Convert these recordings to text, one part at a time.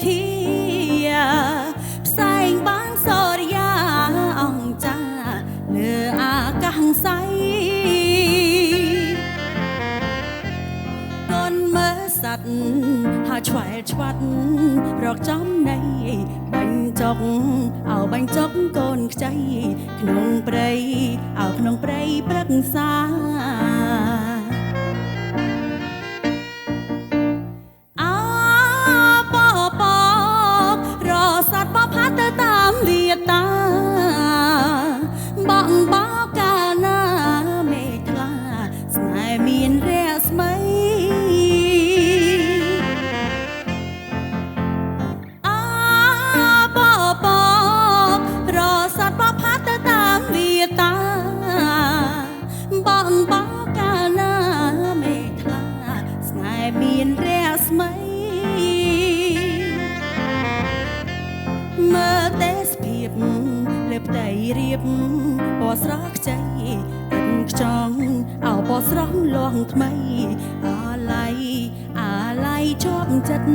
คีផ្សែងបានសរិយាអង្គចាលើអាកាសใสកូនមើលសัตว์ហើយឆ្វែលឆ្វាត់រកចំនៃបាញ់ចុកអោបាញ់ចុកកូនខ្ចីក្នុងព្រៃអោក្នុងព្រៃព្រឹក្សាតាមវាតាបងបោកាលណាមេថ្លាស្នេហ៍មានរស្មីបបរសត្វបផាត់ទៅតាមវាតាបងបោកាលណាមេថ្លាស្នេហ៍មានរស្មីមើលទេសភាពលើផ្ទៃរៀបពណ៌ស្រស់ខ្ចីទឹកខ្ចង់អោពណ៌ស្រស់លងថ្មីអាឡ័យជាប់ចិត្ត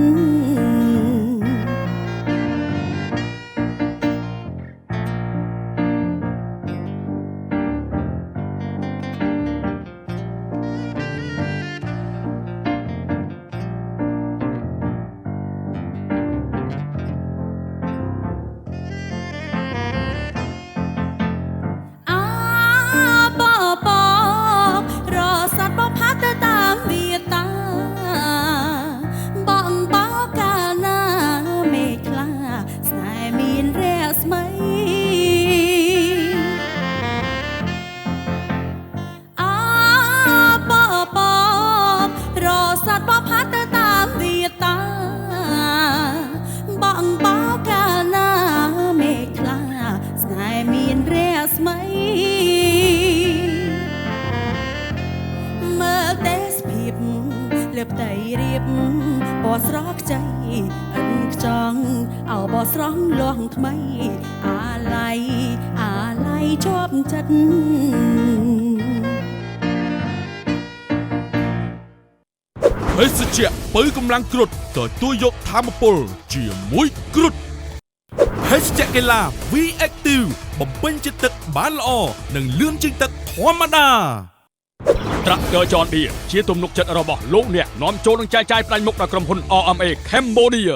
สัตว์บ่พัดตามวีตาបងបោកាលណាមេឃខ្លាស្នេហ៍មានរស្មីមើលទេសភាពលើផ្ទៃរៀបពណ៌ស្រស់ខ្ចីអិនខ្ចង់អោបស្រស់លងថ្មីអាឡ័យជាប់ចិត្តភេសជ្ជៈបើកម្លាំងគ្រុឌទទួលយកធម្មពលជាមួយគ្រុឌភេសជ្ជៈកីឡា V Active បំពេញជាតិទឹកបានល្អនិងលឿនជាងទឹកធម្មតាត្រាក់ទ័រចនឌីជាទំនុកចិត្តរបស់លោកអ្នកនាំចូលនឹងចែកចាយផ្ដាច់មុខដល់ក្រុមហ៊ុន RMA Cambodia